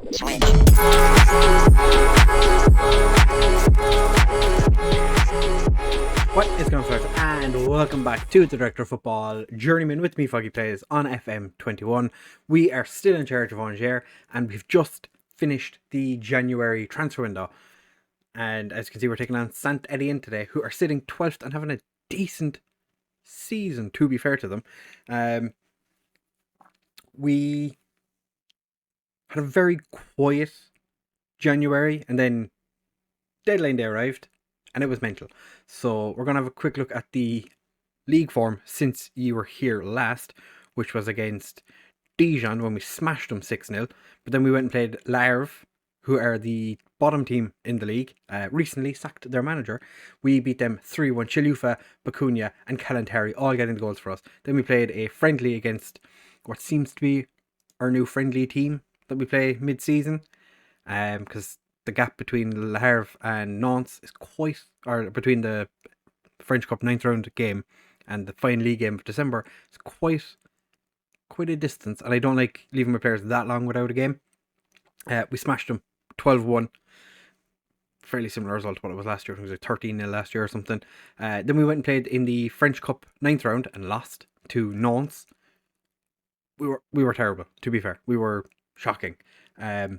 What is going on, and welcome back to the Director of Football Journeyman with me, FoggyPlays, on FM21. We are still in charge of Angers, and we've just finished the January transfer window. And as you can see, we're taking on Saint Etienne today, who are sitting 12th and having a decent season, to be fair to them. We had a very quiet January, and then deadline day arrived, and it was mental. So we're going to have a quick look at the league form since you were here last, which was against Dijon when we smashed them 6-0. But then we went and played Larve, who are the bottom team in the league, recently sacked their manager. We beat them 3-1. Chilufa, Bacunia and Kalantari all getting the goals for us. Then we played a friendly against what seems to be our new friendly team that we play mid-season, because the gap between Le Havre and Nantes is quite, or between the French Cup 9th round game and the final league game of December, is quite a distance, and I don't like leaving my players that long without a game. We smashed them 12-1. Fairly similar result to what it was last year. It was like 13-0 last year or something. Then we went and played in the French Cup 9th round and lost to Nantes. We were terrible, to be fair. We were shocking. It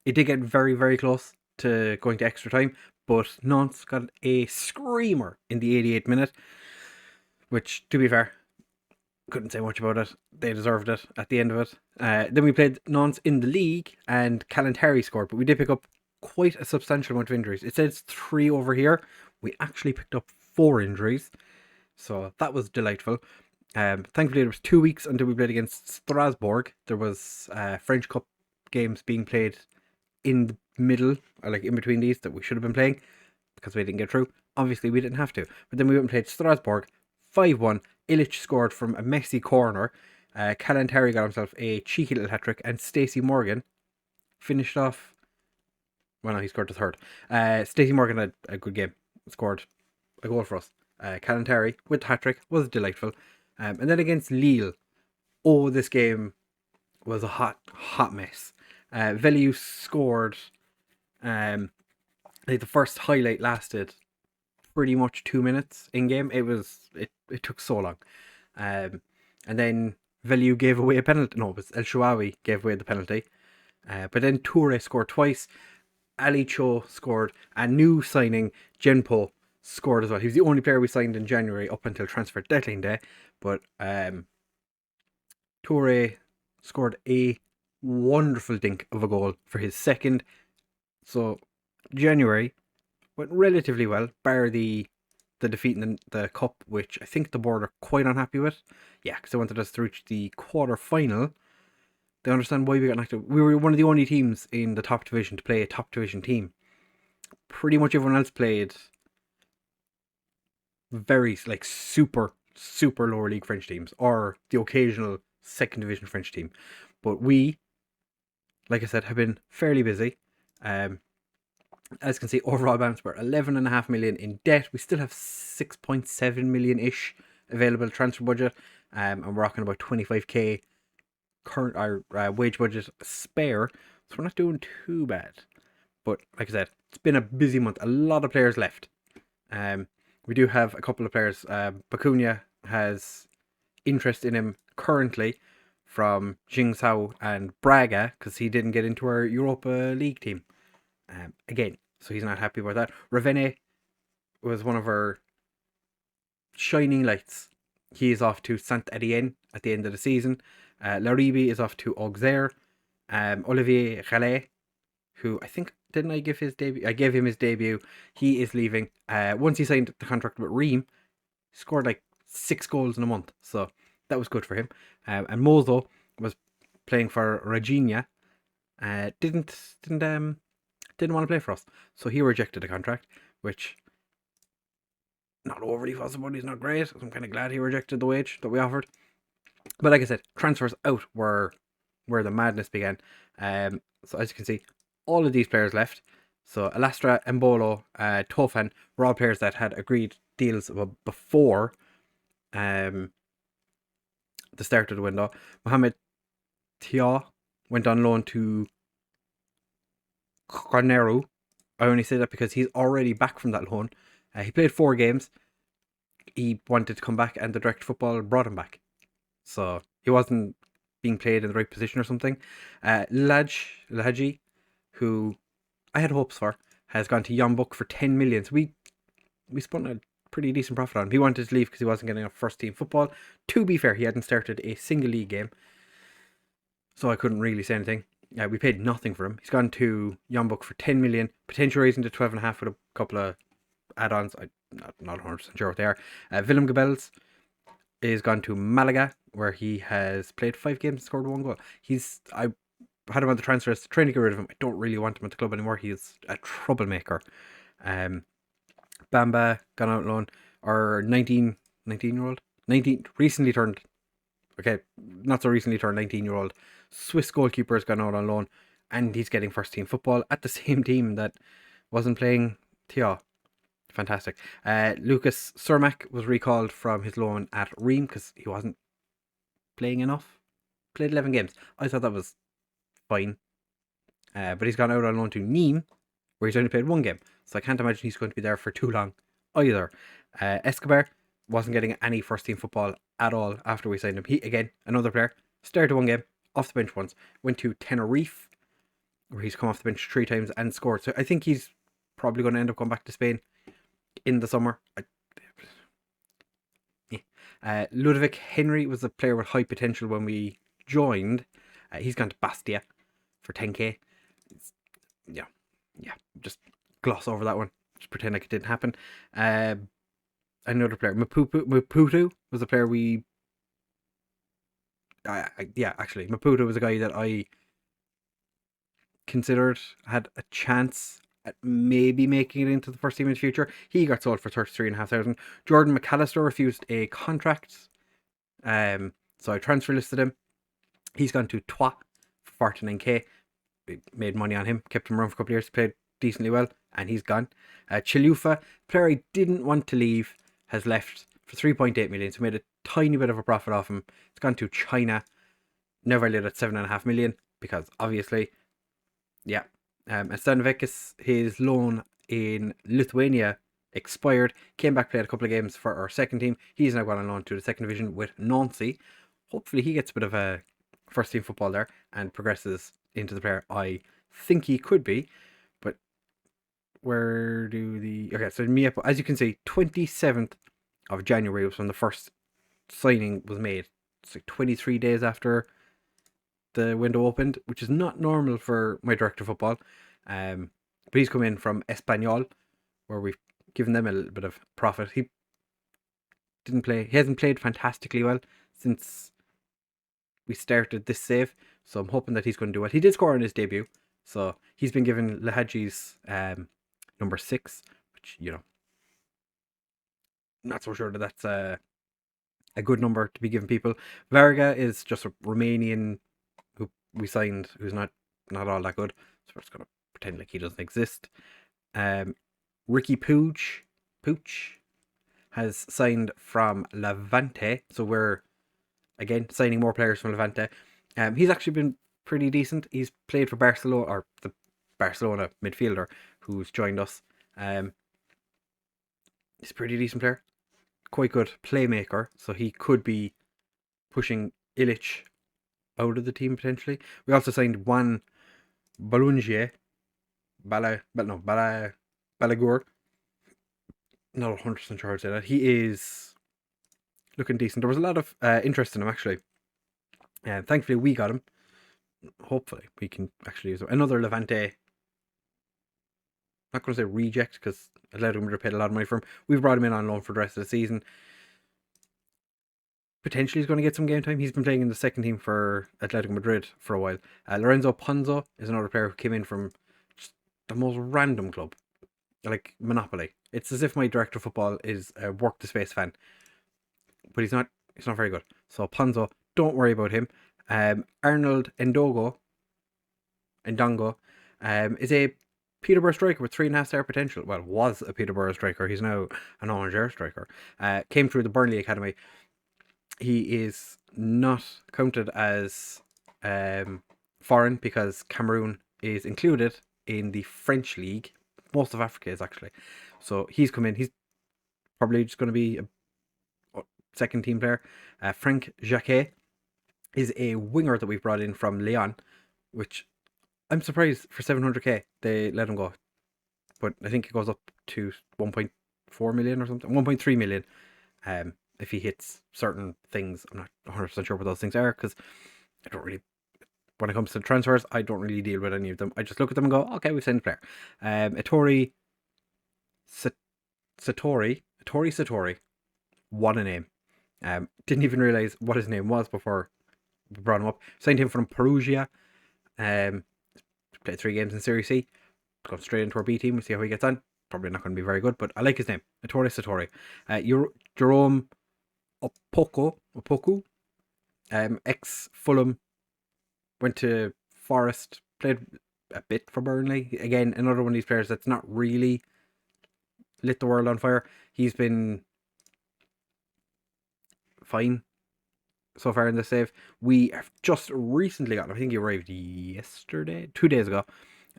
did get very, very close to going to extra time, but Nantes got a screamer in the 88th minute, which, to be fair, couldn't say much about it. They deserved it at the end of it. Then we played Nantes in the league, and Kalantari scored, but we did pick up quite a substantial amount of injuries. It says 3 over here. We actually picked up 4 injuries, so that was delightful. Thankfully, it was 2 weeks until we played against Strasbourg. There was French Cup games being played in the middle, or like in between these, that we should have been playing because we didn't get through. Obviously, we didn't have to. But then we went and played Strasbourg 5-1. Illich scored from a messy corner. Kalantari got himself a cheeky little hat-trick, and Stacey Morgan finished off. Well, no, he scored the third. Stacey Morgan had a good game. Scored a goal for us. Kalantari with the hat-trick was delightful. And then against Lille, this game was a hot mess. Veliu scored. I think the first highlight lasted pretty much 2 minutes in game. It took so long. And then Veliu gave away a penalty. No, it was ensue gave away the penalty. But then Toure scored twice. Ali Cho scored. A new signing, Genpo, scored as well. He was the only player we signed in January up until transfer deadline day. But Toure scored a wonderful dink of a goal for his second. So January went relatively well, bar the defeat in the cup, which I think the board are quite unhappy with. Yeah, because they wanted us to reach the quarter final. They understand why we got knocked out. We were one of the only teams in the top division to play a top division team. Pretty much everyone else played very super lower league French teams, or the occasional second division French team. But we, like I said, have been fairly busy. As you can see, overall balance, we're 11.5 million in debt. We still have 6.7 million-ish available transfer budget, and we're rocking about 25k current our wage budget spare, so we're not doing too bad. But like I said, it's been a busy month. A lot of players left. We do have a couple of players. Bacunia has interest in him currently from Jingzhou and Braga, because he didn't get into our Europa League team. Again, so he's not happy about that. Ravene was one of our shining lights. He is off to Saint Etienne at the end of the season. Laribi is off to Auxerre. Olivier Gallet, who I think, didn't I give his debut? I gave him his debut. He is leaving. Once he signed the contract with Reims, scored like 6 goals in a month. So that was good for him. And Mozo was playing for Regina. Didn't want to play for us, so he rejected the contract, which, not overly fussed about. He's not great. I'm kind of glad he rejected the wage that we offered. But like I said, transfers out were where the madness began. So as you can see, all of these players left. So Alastra, Mbolo, Tofan were all players that had agreed deals before the start of the window. Mohamed Tia went on loan to Coneru. I only say that because he's already back from that loan. He played 4 games. He wanted to come back, and the director of football brought him back. So he wasn't being played in the right position or something. Laji, who I had hopes for, has gone to Yombuk for 10 million. So we spun a pretty decent profit on him. He wanted to leave because he wasn't getting enough first team football. To be fair, he hadn't started a single league game, so I couldn't really say anything. We paid nothing for him. He's gone to Yombuk for 10 million, potentially raising to 12.5 with a couple of add-ons. I'm not 100% sure what they are. Willem Gebels is gone to Malaga, where he has played 5 games and scored 1 goal. I had him on the transfer list, trying to get rid of him. I don't really want him at the club anymore. He's a troublemaker. Bamba gone out loan, or 19-year-old, recently turned, okay, not so recently turned 19-year-old Swiss goalkeeper has gone out on loan, and he's getting first team football at the same team that wasn't playing Thia. Fantastic. Lucas Cermak was recalled from his loan at Reims because he wasn't playing enough. Played 11 games. I thought that was fine. But he's gone out on loan to Nîmes, where he's only played 1 game. So I can't imagine he's going to be there for too long either. Escobar wasn't getting any first team football at all after we signed him. He, again, another player, started 1 game, off the bench once, went to Tenerife, where he's come off the bench 3 times and scored. So I think he's probably going to end up going back to Spain in the summer. Ludovic Henry was a player with high potential when we joined. He's gone to Bastia for 10k. Yeah, just gloss over that one. Just pretend like it didn't happen. Another player, Maputo was a player we... actually, Maputo was a guy that I considered had a chance at maybe making it into the first team in the future. He got sold for 33,500. Jordan McAllister refused a contract, so I transfer listed him. He's gone to Troyes for 49k. We made money on him, kept him around for a couple of years, played decently well, and he's gone. Chilufa, player I didn't want to leave, has left for 3.8 million, so made a tiny bit of a profit off him. It's gone to China, never lit at 7.5 million, because obviously, yeah. And Stanovic, his loan in Lithuania expired, came back, played a couple of games for our second team. He's now gone on loan to the second division with Nancy. Hopefully he gets a bit of a first team football there and progresses into the player I think he could be. But where do the... Okay, so Miepo, as you can see, 27th of January was when the first signing was made. It's like 23 days after the window opened, which is not normal for my director of football. But he's come in from Espanyol, where we've given them a little bit of profit. He hasn't played fantastically well since we started this save, so I'm hoping that he's going to do well. He did score on his debut, so he's been given Lahaji's number 6, which, you know, not so sure that that's a good number to be given people. Varga is just a Romanian who we signed, who's not all that good, so we're just going to pretend like he doesn't exist. Ricky Pooch has signed from Levante, so we're again signing more players from Levante. He's actually been pretty decent. He's played for Barcelona, or the Barcelona midfielder who's joined us. He's a pretty decent player, quite good playmaker, so he could be pushing Illich out of the team potentially. We also signed Juan Balungier, Balaguer. Not 100% sure how to say that. He is looking decent. There was a lot of interest in him, actually. Thankfully, we got him. Hopefully, we can actually use him. Another Levante... not going to say reject, because Atletico Madrid paid a lot of money for him. We've brought him in on loan for the rest of the season. Potentially he's going to get some game time. He's been playing in the second team for Atletico Madrid for a while. Lorenzo Ponzo is another player who came in from just the most random club, like Monopoly. It's as if my director of football is a work the space fan, but he's not very good. So Ponzo, don't worry about him. Arnold Ndongo is a Peterborough striker with 3.5 star potential. Well, was a Peterborough striker. He's now an Angers striker. Came through the Burnley Academy. He is not counted as foreign because Cameroon is included in the French league. Most of Africa is actually. So he's come in. He's probably just going to be a second team player. Frank Jacquet is a winger that we've brought in from Lyon, which I'm surprised for 700k they let him go. But I think it goes up to 1.4 million or something, 1.3 million. If he hits certain things. I'm not 100% sure what those things are, because I don't really, when it comes to transfers, I don't really deal with any of them. I just look at them and go, okay, we've signed a player. Ettore Satori, what a name. Didn't even realise what his name was before we brought him up. Signed him from Perugia. Played 3 games in Serie C. Gone straight into our B team. We'll see how he gets on. Probably not going to be very good, but I like his name. Ettore Satori. Jerome Opoku, ex-Fulham, went to Forest, played a bit for Burnley. Again, another one of these players that's not really lit the world on fire. He's been fine so far in the save. We have just recently got, I think he arrived yesterday, 2 days ago.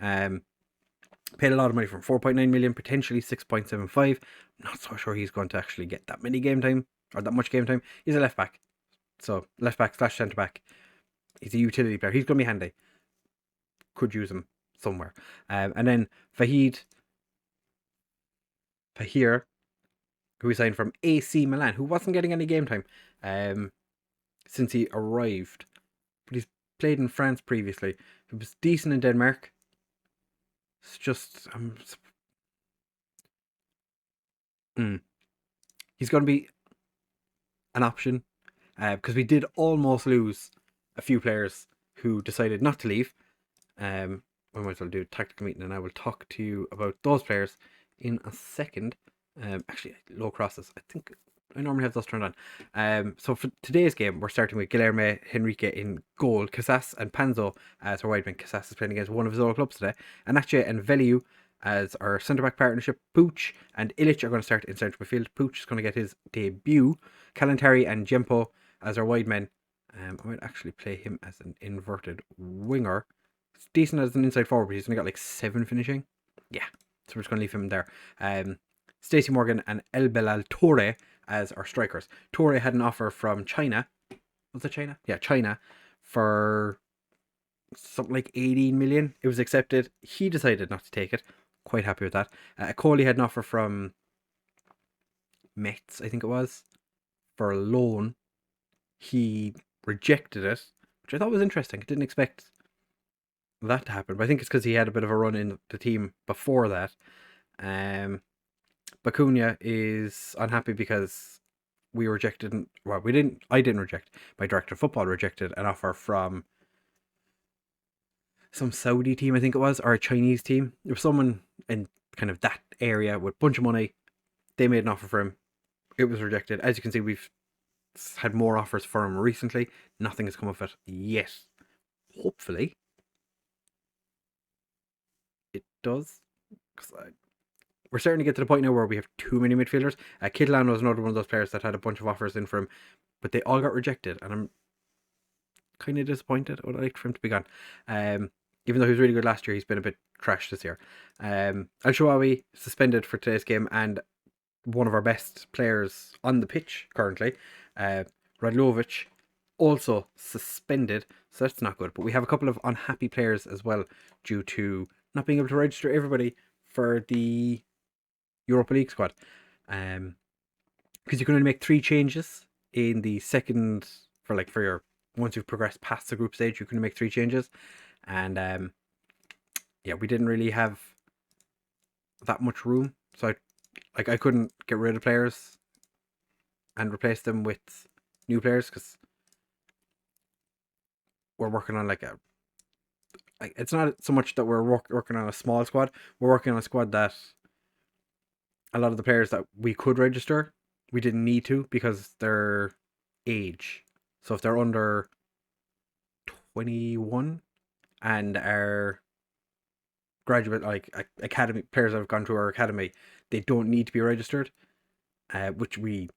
Paid a lot of money from 4.9 million, potentially 6.75. Not so sure he's going to actually get that many game time, or that much game time. He's a left back. So left back / centre back. He's a utility player. He's going to be handy. Could use him somewhere. And then Fahir, who we signed from AC Milan, who wasn't getting any game time since he arrived. But he's played in France previously. He was decent in Denmark. It's just... he's going to be an option. Because we did almost lose a few players who decided not to leave. We might as well do a tactical meeting, and I will talk to you about those players in a second. Actually, low crosses. I think I normally have those turned on. So for today's game, we're starting with Guilherme Henrique in goal, Casas and Panzo as our wide man. Casas is playing against one of his old clubs today. Anache and Veliu as our centre-back partnership. Pooch and Illich are going to start in centre midfield. Pooch is going to get his debut. Kalantari and Jempo as our wide men. I might actually play him as an inverted winger. It's decent as an inside forward, but he's only got like 7 finishing. Yeah, so we're just going to leave him there. Stacey Morgan and El Belal Torre as our strikers. Torre had an offer from China. Was it China? Yeah, China, for something like 18 million. It was accepted. He decided not to take it. Quite happy with that. Coley had an offer from Metz, I think it was, for a loan. He rejected it, which I thought was interesting. I didn't expect that to happen, but I think it's because he had a bit of a run in the team before that. Bacunia is unhappy because we rejected, well, I didn't reject, my director of football rejected an offer from some Saudi team, I think it was, or a Chinese team. There was someone in kind of that area with a bunch of money. They made an offer for him. It was rejected. As you can see, we've had more offers for him recently. Nothing has come of it yet. Hopefully it does, because we're starting to get to the point now where we have too many midfielders. Kitlan was another one of those players that had a bunch of offers in for him, but they all got rejected, and I'm kind of disappointed. I would like for him to be gone. Even though he was really good last year, he's been a bit trash this year. Al-Shawawi suspended for today's game, and one of our best players on the pitch currently, Radlovic, also suspended, so that's not good. But we have a couple of unhappy players as well due to not being able to register everybody for the Europa League squad. Because you can only make 3 changes in the second, for your, once you've progressed past the group stage, you can make 3 changes. And yeah, we didn't really have that much room, so I couldn't get rid of players and replace them with new players, because we're working on it's not so much that we're working on a small squad. We're working on a squad that a lot of the players that we could register, we didn't need to because their age. So if they're under 21 and are graduate, academy players that have gone to our academy, they don't need to be registered, which we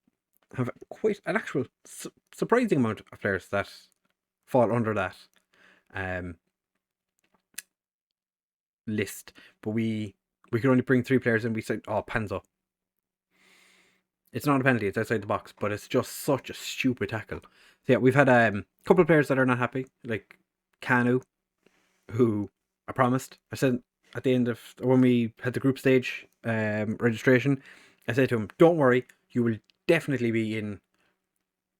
have quite an actual surprising amount of players that fall under that. list, but we could only bring 3 players in. We said, oh, Panzo. It's not a penalty, it's outside the box, but it's just such a stupid tackle. So yeah, we've had a couple of players that are not happy, like Kanu, who I promised. I said at the end of when we had the group stage registration, I said to him, don't worry, you will definitely be in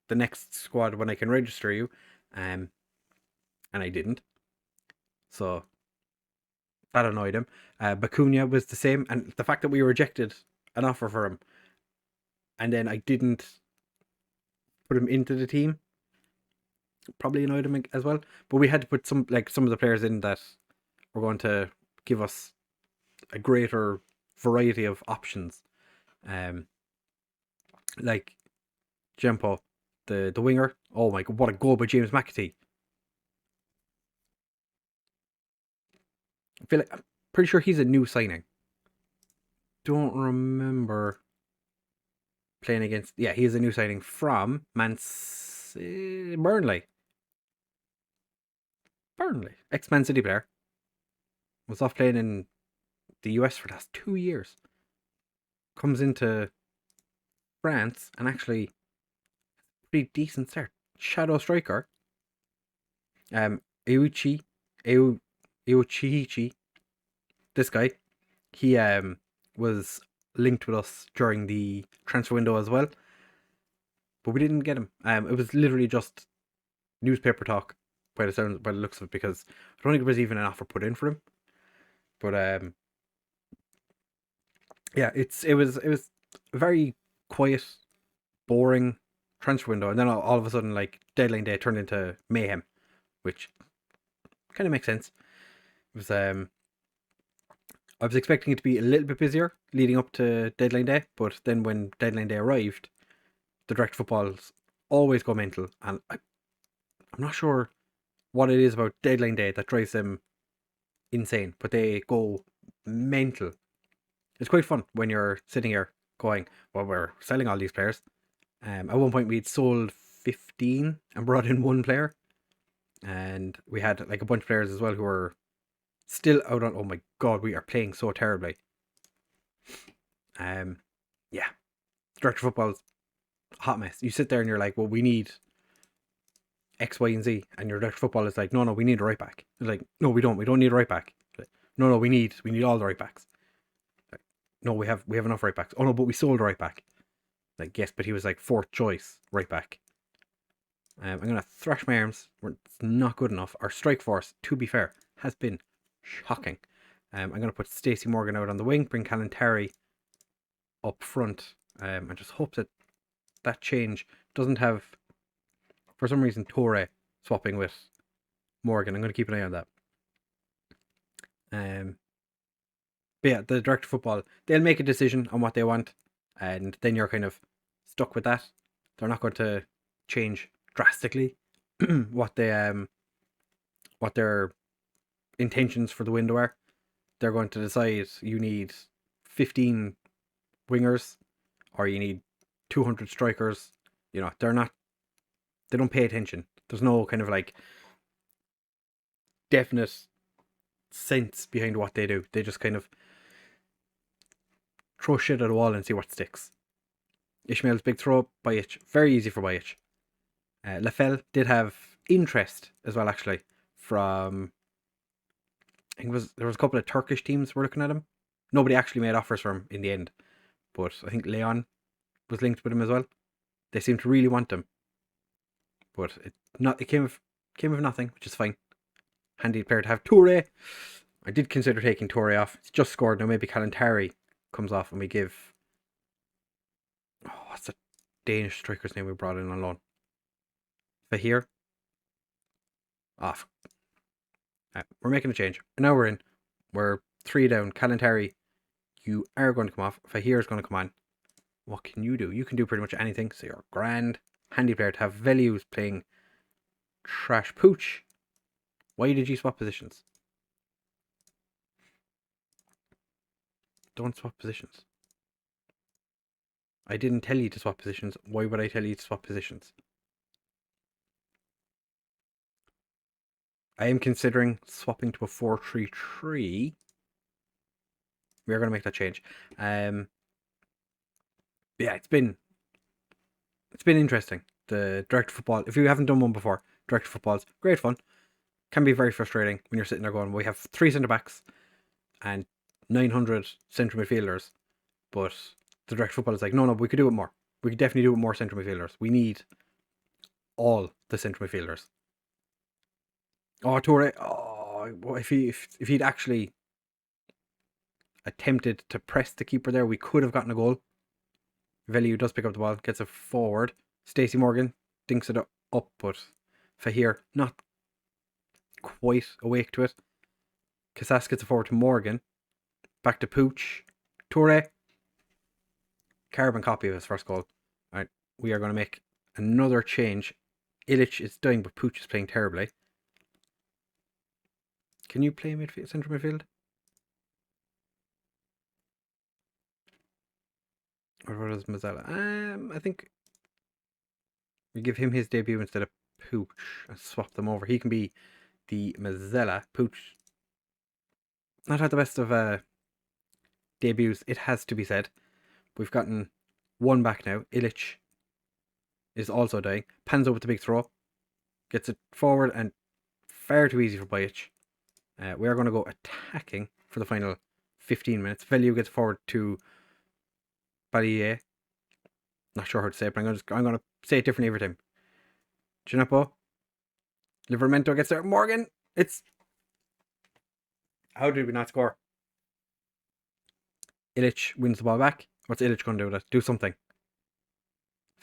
the next squad when I can register you. And I didn't. So that annoyed him. Bakunia was the same, and the fact that we rejected an offer for him and then I didn't put him into the team probably annoyed him as well. But we had to put some of the players in that were going to give us a greater variety of options. Like Jempo, the winger. Oh my god, what a goal by James McAtee. I feel like I'm pretty sure he's a new signing. Don't remember playing against. Yeah, he's a new signing from Burnley. Ex-Man City player. Was off playing in the US for the last 2 years. Comes into France and actually pretty decent start. Shadow striker. Euichi. This guy. He was linked with us during the transfer window as well. But we didn't get him. It was literally just newspaper talk by the looks of it, because I don't think there was even an offer put in for him. But yeah, it was a very quiet, boring transfer window, and then all of a sudden, like, deadline day turned into mayhem, which kind of makes sense. It was I was expecting it to be a little bit busier leading up to deadline day, but then when deadline day arrived, the direct footballs always go mental, and I'm not sure what it is about deadline day that drives them insane, but they go mental. It's quite fun when you're sitting here going, well, we're selling all these players. At one point we'd sold 15 and brought in 1 player, and we had like a bunch of players as well who were still out on. Oh my god, we are playing so terribly. Yeah, director football's a hot mess. You sit there and you're like, well, we need X, Y, and Z, and your director football is like, no, we need a right back. It's like, no, we don't need a right back. Like, no, we need all the right backs. Like, no, we have enough right backs. Oh no, but we sold a right back. Like, yes, but he was like 4th choice right back. I'm gonna thrash my arms. It's not good enough. Our strike force, to be fair, has been shocking. I'm gonna put Stacey Morgan out on the wing, bring Callan up front, and just hope that change doesn't have, for some reason, Torre swapping with Morgan. I'm gonna keep an eye on that. But yeah, the director of football, they'll make a decision on what they want, and then you're kind of stuck with that. They're not going to change drastically what their intentions for the window are. They're going to decide you need 15 wingers or you need 200 strikers. You know, they don't pay attention. There's no kind of like definite sense behind what they do. They just kind of throw shit at a wall and see what sticks. Ishmael's big throw, Bajic. Very easy for Bajic. Lafell did have interest as well, actually, from, I think there was a couple of Turkish teams were looking at him. Nobody actually made offers for him in the end, but I think Leon was linked with him as well. They seemed to really want him, but it came of nothing, which is fine. Handy player to have. Toure, I did consider taking Toure off. He's just scored now. Maybe Calantari comes off and we give. Oh, what's the Danish striker's name we brought in on loan? Fahir? Off. We're making a change. And now we're in. We're 3 down. Calantari, you are going to come off. Fahir is going to come on. What can you do? You can do pretty much anything. So you're grand. Handy player to have. Velu's playing trash pooch. Why did you swap positions? Don't swap positions. I didn't tell you to swap positions. Why would I tell you to swap positions? I am considering swapping to a 4-3-3 We are going to make that change. Yeah, it's been interesting. The direct football. If you haven't done one before, direct football's great fun. Can be very frustrating when you're sitting there going, we have 3 centre backs and 900 central midfielders, but the direct football is like, no, we could do it more. We could definitely do it more central midfielders. We need all the central midfielders. Oh, Toure. Oh, if he'd actually attempted to press the keeper there, we could have gotten a goal. Velliou does pick up the ball, gets it forward. Stacey Morgan dinks it up, but Fahir not quite awake to it. Casas gets it forward to Morgan. Back to Pooch. Toure. Carbon copy of his first goal. Alright, we are going to make another change. Illich is dying, but Pooch is playing terribly. Can you play central midfield? Or what is Mazzella? I think we give him his debut instead of Pooch and swap them over. He can be the Mazzella. Pooch not had the best of debuts, it has to be said. We've gotten one back now. Illich is also dying. Panzo with the big throw. Gets it forward and far too easy for Bajic. We are going to go attacking for the final 15 minutes. Velliou gets forward to Ballier. Not sure how to say it, but I'm going to say it differently every time. Gineppo. Livermento gets there. Morgan. How did we not score? Illich wins the ball back. What's Illich going to do with it? Do something.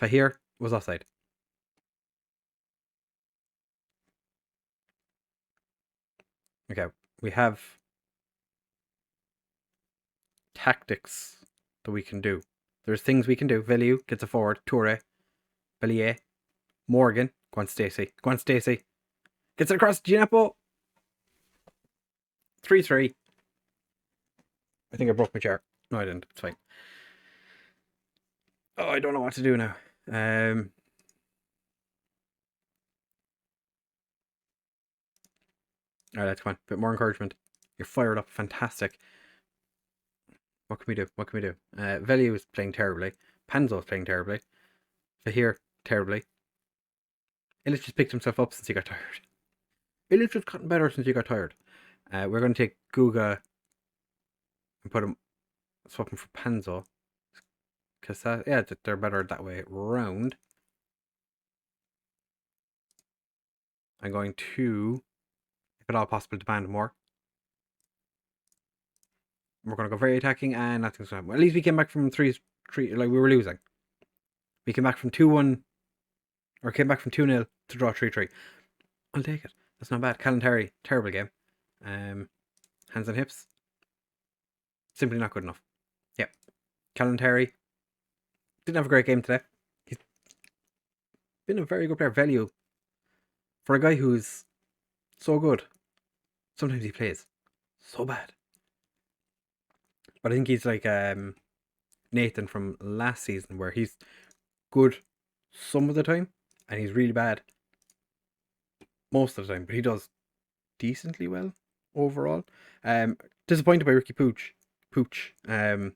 Fahir was offside. Okay, we have tactics that we can do. There's things we can do. Velliou gets it forward. Toure. Bellier. Morgan. Go on, Stacey. Gets it across. Gineppo. 3-3. I think I broke my chair. No, I didn't. It's fine. Oh, I don't know what to do now. Alright, let's come on. A bit more encouragement. You're fired up. Fantastic. What can we do? Velliou is playing terribly. Panzo is playing terribly. Fahir, terribly. Illich just picked himself up since he got tired. Illich has gotten better since he got tired. We're going to take Guga and swap him for Panzo. Because, yeah, they're better that way round. I'm going to, if at all possible, demand more. We're going to go very attacking and nothing's going to happen. Well, at least we came back from 3, like we were losing. We came back from 2-1, or came back from 2-0 to draw 3-3. I'll take it. That's not bad. Calentari, terrible game. Hands and hips. Simply not good enough. Yep. Calentari didn't have a great game today. He's been a very good player. Velliou, for a guy who's so good, sometimes he plays so bad. But I think he's like Nathan from last season, where he's good some of the time and he's really bad most of the time, but he does decently well overall. Disappointed by Ricky Pooch in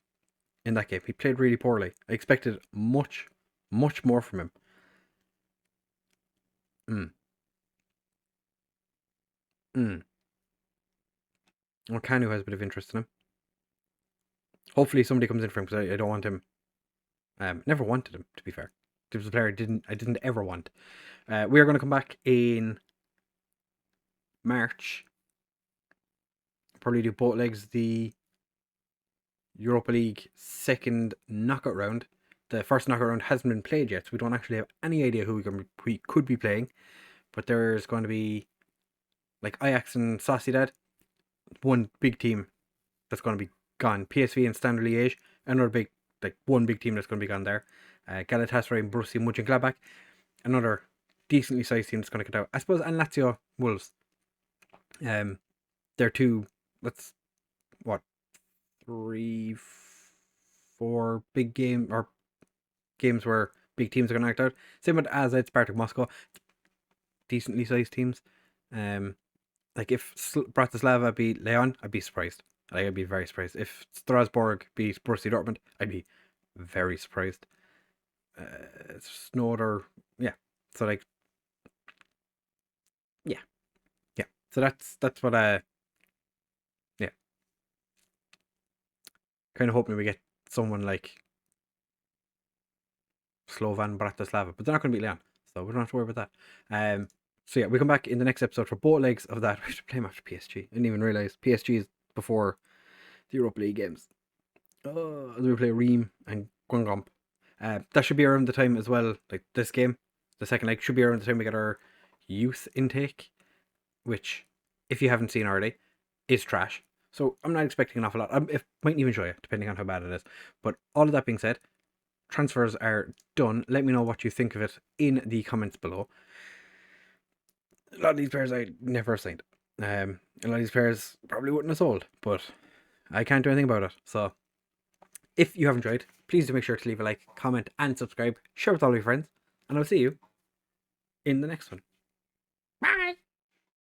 that game. He played really poorly. I expected much more from him. Well, Kanu has a bit of interest in him. Hopefully somebody comes in for him, because I don't want him. Never wanted him, to be fair. He was a player I didn't ever want. We are going to come back in March. Probably do both legs, the Europa League second knockout round. The first knockout round hasn't been played yet, so we don't actually have any idea who we could be playing. But there's going to be like Ajax and Sociedad, one big team that's going to be gone. PSV and Standard Liège, another one big team that's going to be gone there. Galatasaray and Borussia Mönchengladbach, another decently sized team that's going to get out. I suppose, and Lazio Wolves. They're two. That's what 3, 4 big games where big teams are going to act out. Same with AZ, Spartak Moscow, decently sized teams. Like if Bratislava beat Leon, I'd be surprised. I'd be very surprised. If Strasbourg beat Borussia Dortmund, I'd be very surprised. Snowed or... Yeah. So, like... Yeah. Yeah. So that's what yeah. Kind of hoping we get someone like Slovan Bratislava, but they're not going to beat Leon, so we don't have to worry about that. So yeah, we come back in the next episode for both legs of that. We have to play them after PSG. I didn't even realise PSG is before the Europa League games. We play Ream and Guingamp. That should be around the time as well. Like this game, the second leg should be around the time we get our youth intake, which, if you haven't seen already, is trash. So I'm not expecting an awful lot. I might even enjoy it, depending on how bad it is. But all of that being said, transfers are done. Let me know what you think of it in the comments below. A lot of these players I never have signed. A lot of these players probably wouldn't have sold, but I can't do anything about it. So if you have enjoyed, please do make sure to leave a like, comment, and subscribe. Share with all your friends, and I'll see you in the next one. Bye!